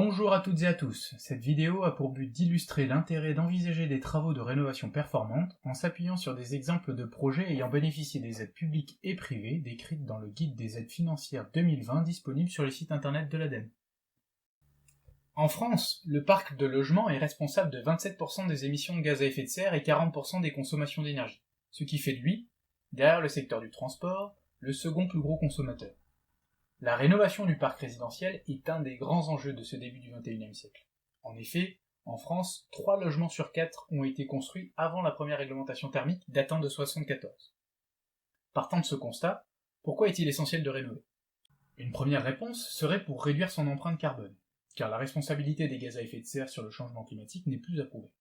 Bonjour à toutes et à tous, cette vidéo a pour but d'illustrer l'intérêt d'envisager des travaux de rénovation performante en s'appuyant sur des exemples de projets ayant bénéficié des aides publiques et privées décrites dans le guide des aides financières 2020 disponible sur le site internet de l'ADEME. En France, le parc de logements est responsable de 27% des émissions de gaz à effet de serre et 40% des consommations d'énergie, ce qui fait de lui, derrière le secteur du transport, le second plus gros consommateur. La rénovation du parc résidentiel est un des grands enjeux de ce début du XXIe siècle. En effet, en France, 3 logements sur 4 ont été construits avant la première réglementation thermique datant de 1974. Partant de ce constat, pourquoi est-il essentiel de rénover ? Une première réponse serait pour réduire son empreinte carbone, car la responsabilité des gaz à effet de serre sur le changement climatique n'est plus à prouver.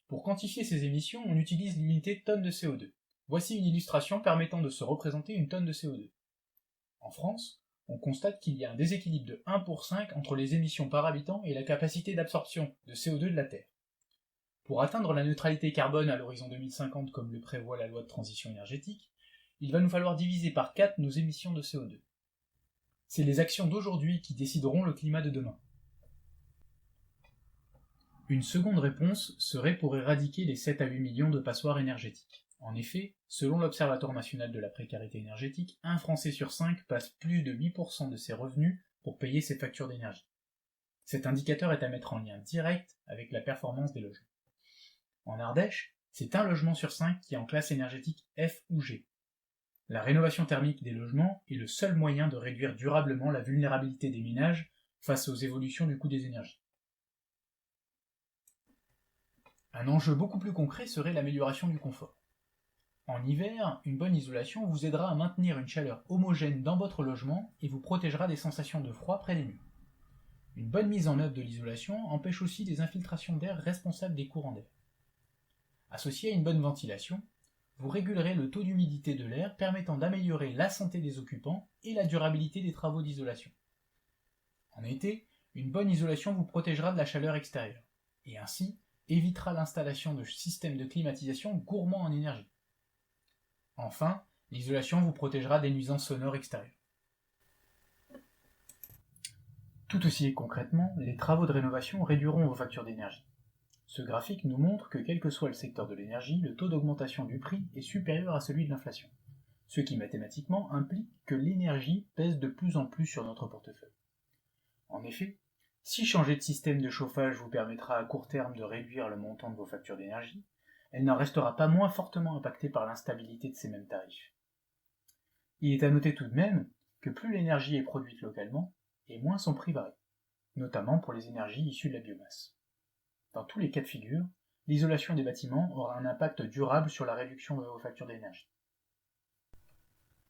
Pour quantifier ces émissions, on utilise l'unité tonne de CO2. Voici une illustration permettant de se représenter une tonne de CO2. En France, on constate qu'il y a un déséquilibre de 1 pour 5 entre les émissions par habitant et la capacité d'absorption de CO2 de la Terre. Pour atteindre la neutralité carbone à l'horizon 2050 comme le prévoit la loi de transition énergétique, il va nous falloir diviser par 4 nos émissions de CO2. C'est les actions d'aujourd'hui qui décideront le climat de demain. Une seconde réponse serait pour éradiquer les 7 à 8 millions de passoires énergétiques. En effet, selon l'Observatoire national de la précarité énergétique, un Français sur 5 passe plus de 8% de ses revenus pour payer ses factures d'énergie. Cet indicateur est à mettre en lien direct avec la performance des logements. En Ardèche, c'est un logement sur 5 qui est en classe énergétique F ou G. La rénovation thermique des logements est le seul moyen de réduire durablement la vulnérabilité des ménages face aux évolutions du coût des énergies. Un enjeu beaucoup plus concret serait l'amélioration du confort. En hiver, une bonne isolation vous aidera à maintenir une chaleur homogène dans votre logement et vous protégera des sensations de froid près des murs. Une bonne mise en œuvre de l'isolation empêche aussi des infiltrations d'air responsables des courants d'air. Associé à une bonne ventilation, vous régulerez le taux d'humidité de l'air permettant d'améliorer la santé des occupants et la durabilité des travaux d'isolation. En été, une bonne isolation vous protégera de la chaleur extérieure et ainsi évitera l'installation de systèmes de climatisation gourmands en énergie. Enfin, l'isolation vous protégera des nuisances sonores extérieures. Tout aussi concrètement, les travaux de rénovation réduiront vos factures d'énergie. Ce graphique nous montre que quel que soit le secteur de l'énergie, le taux d'augmentation du prix est supérieur à celui de l'inflation, ce qui mathématiquement implique que l'énergie pèse de plus en plus sur notre portefeuille. En effet, si changer de système de chauffage vous permettra à court terme de réduire le montant de vos factures d'énergie, elle n'en restera pas moins fortement impactée par l'instabilité de ces mêmes tarifs. Il est à noter tout de même que plus l'énergie est produite localement, et moins son prix varie, notamment pour les énergies issues de la biomasse. Dans tous les cas de figure, l'isolation des bâtiments aura un impact durable sur la réduction de vos factures d'énergie.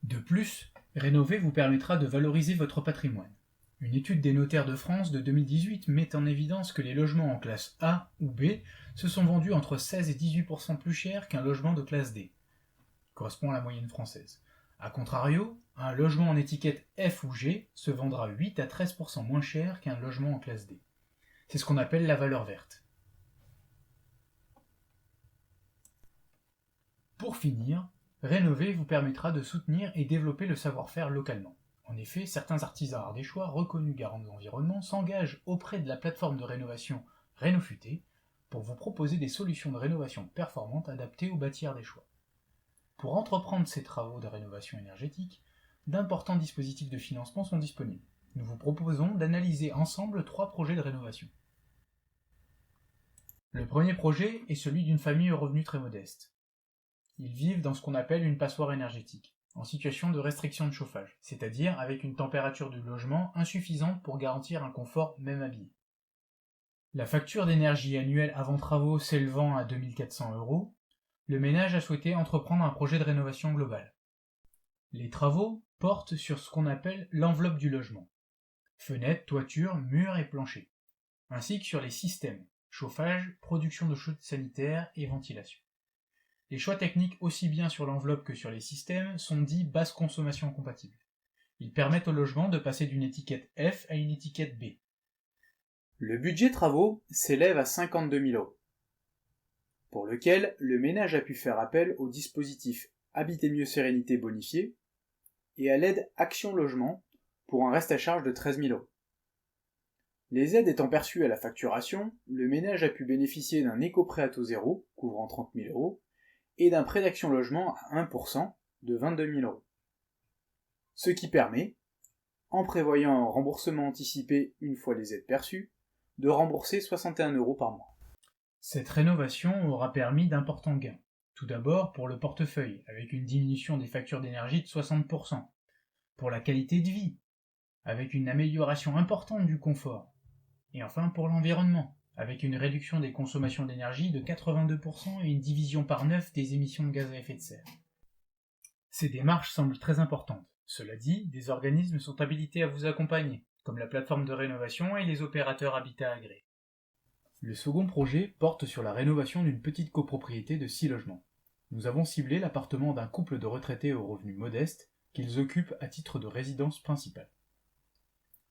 De plus, rénover vous permettra de valoriser votre patrimoine. Une étude des notaires de France de 2018 met en évidence que les logements en classe A ou B se sont vendus entre 16 et 18% plus cher qu'un logement de classe D, qui correspond à la moyenne française. A contrario, un logement en étiquette F ou G se vendra 8 à 13% moins cher qu'un logement en classe D. C'est ce qu'on appelle la valeur verte. Pour finir, rénover vous permettra de soutenir et développer le savoir-faire localement. En effet, certains artisans ardéchois reconnus garants de l'environnement s'engagent auprès de la plateforme de rénovation Rénofuté pour vous proposer des solutions de rénovation performantes adaptées aux bâtis ardéchois. Pour entreprendre ces travaux de rénovation énergétique, d'importants dispositifs de financement sont disponibles. Nous vous proposons d'analyser ensemble 3 projets de rénovation. Le premier projet est celui d'une famille aux revenus très modestes. Ils vivent dans ce qu'on appelle une passoire énergétique, en situation de restriction de chauffage, c'est-à-dire avec une température du logement insuffisante pour garantir un confort même habillé. La facture d'énergie annuelle avant travaux s'élevant à 2 400 €, le ménage a souhaité entreprendre un projet de rénovation globale. Les travaux portent sur ce qu'on appelle l'enveloppe du logement, fenêtres, toitures, murs et planchers, ainsi que sur les systèmes, chauffage, production de chaude sanitaire et ventilation. Les choix techniques aussi bien sur l'enveloppe que sur les systèmes sont dits basse consommation compatibles. Ils permettent au logement de passer d'une étiquette F à une étiquette B. Le budget travaux s'élève à 52 000 €, pour lequel le ménage a pu faire appel au dispositif Habiter mieux sérénité bonifié et à l'aide Action Logement pour un reste à charge de 13 000 €. Les aides étant perçues à la facturation, le ménage a pu bénéficier d'un éco-prêt à taux zéro, couvrant 30 000 euros, et d'un prêt d'Action Logement à 1% de 22 000 euros. Ce qui permet, en prévoyant un remboursement anticipé une fois les aides perçues, de rembourser 61 euros par mois. Cette rénovation aura permis d'importants gains. Tout d'abord pour le portefeuille, avec une diminution des factures d'énergie de 60%. Pour la qualité de vie, avec une amélioration importante du confort. Et enfin pour l'environnement, avec une réduction des consommations d'énergie de 82% et une division par 9 des émissions de gaz à effet de serre. Ces démarches semblent très importantes. Cela dit, des organismes sont habilités à vous accompagner, comme la plateforme de rénovation et les opérateurs habitat agréés. Le second projet porte sur la rénovation d'une petite copropriété de 6 logements. Nous avons ciblé l'appartement d'un couple de retraités aux revenus modestes qu'ils occupent à titre de résidence principale.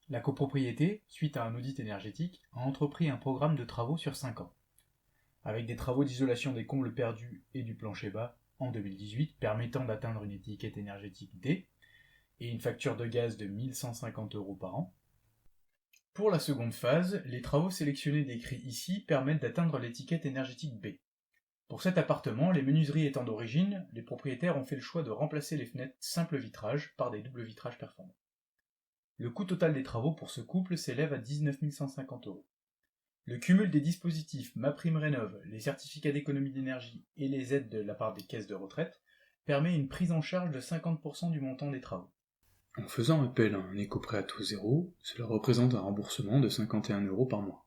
La copropriété, suite à un audit énergétique, a entrepris un programme de travaux sur 5 ans, avec des travaux d'isolation des combles perdus et du plancher bas en 2018 permettant d'atteindre une étiquette énergétique D et une facture de gaz de 1 150 euros par an. Pour la seconde phase, les travaux sélectionnés décrits ici permettent d'atteindre l'étiquette énergétique B. Pour cet appartement, les menuiseries étant d'origine, les propriétaires ont fait le choix de remplacer les fenêtres simple vitrage par des doubles vitrages performants. Le coût total des travaux pour ce couple s'élève à 19 150 euros. Le cumul des dispositifs MaPrimeRénov', les certificats d'économie d'énergie et les aides de la part des caisses de retraite permet une prise en charge de 50% du montant des travaux. En faisant appel à un éco-prêt à taux zéro, cela représente un remboursement de 51 euros par mois.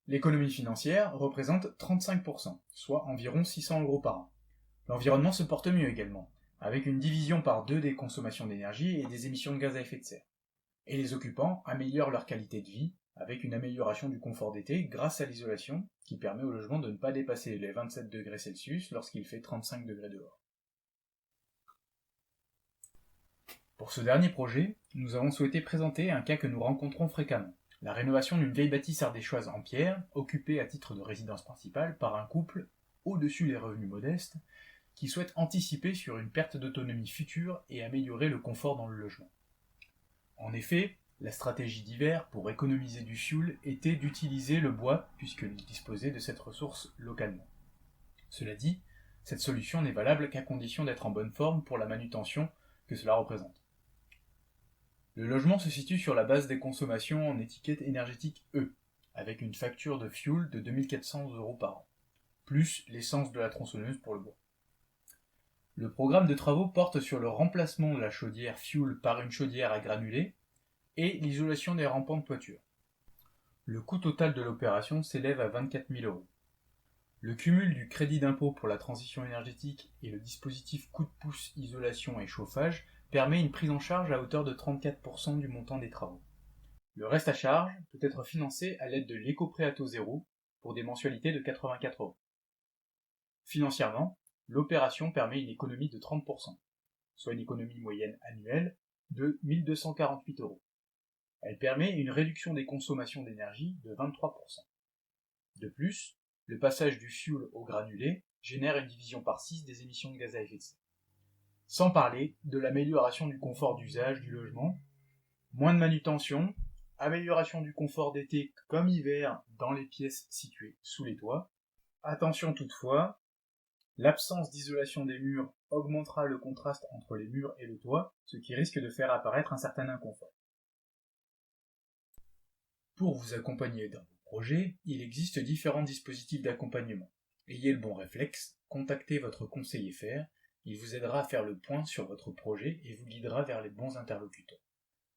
L'économie financière représente 35%, soit environ 600 euros par an. L'environnement se porte mieux également, avec une division par 2 des consommations d'énergie et des émissions de gaz à effet de serre. Et les occupants améliorent leur qualité de vie, avec une amélioration du confort d'été grâce à l'isolation, qui permet au logement de ne pas dépasser les 27 degrés Celsius lorsqu'il fait 35 degrés dehors. Pour ce dernier projet, nous avons souhaité présenter un cas que nous rencontrons fréquemment, la rénovation d'une vieille bâtisse ardéchoise en pierre, occupée à titre de résidence principale par un couple, au-dessus des revenus modestes, qui souhaite anticiper sur une perte d'autonomie future et améliorer le confort dans le logement. En effet, la stratégie d'hiver pour économiser du fioul était d'utiliser le bois puisqu'ils disposaient de cette ressource localement. Cela dit, cette solution n'est valable qu'à condition d'être en bonne forme pour la manutention que cela représente. Le logement se situe sur la base des consommations en étiquette énergétique E, avec une facture de fioul de 2400 euros par an, plus l'essence de la tronçonneuse pour le bois. Le programme de travaux porte sur le remplacement de la chaudière fioul par une chaudière à granulés et l'isolation des rampants de toiture. Le coût total de l'opération s'élève à 24 000 euros. Le cumul du crédit d'impôt pour la transition énergétique et le dispositif coup de pouce isolation et chauffage permet une prise en charge à hauteur de 34% du montant des travaux. Le reste à charge peut être financé à l'aide de l'éco-prêt à taux zéro pour des mensualités de 84 euros. Financièrement, l'opération permet une économie de 30%, soit une économie moyenne annuelle de 1 248 euros. Elle permet une réduction des consommations d'énergie de 23%. De plus, le passage du fioul au granulé génère une division par 6 des émissions de gaz à effet de serre. Sans parler de l'amélioration du confort d'usage du logement, moins de manutention, amélioration du confort d'été comme hiver dans les pièces situées sous les toits. Attention toutefois, l'absence d'isolation des murs augmentera le contraste entre les murs et le toit, ce qui risque de faire apparaître un certain inconfort. Pour vous accompagner dans vos projets, il existe différents dispositifs d'accompagnement. Ayez le bon réflexe, contactez votre conseiller FR, il vous aidera à faire le point sur votre projet et vous guidera vers les bons interlocuteurs.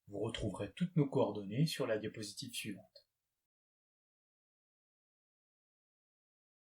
Vous retrouverez toutes nos coordonnées sur la diapositive suivante.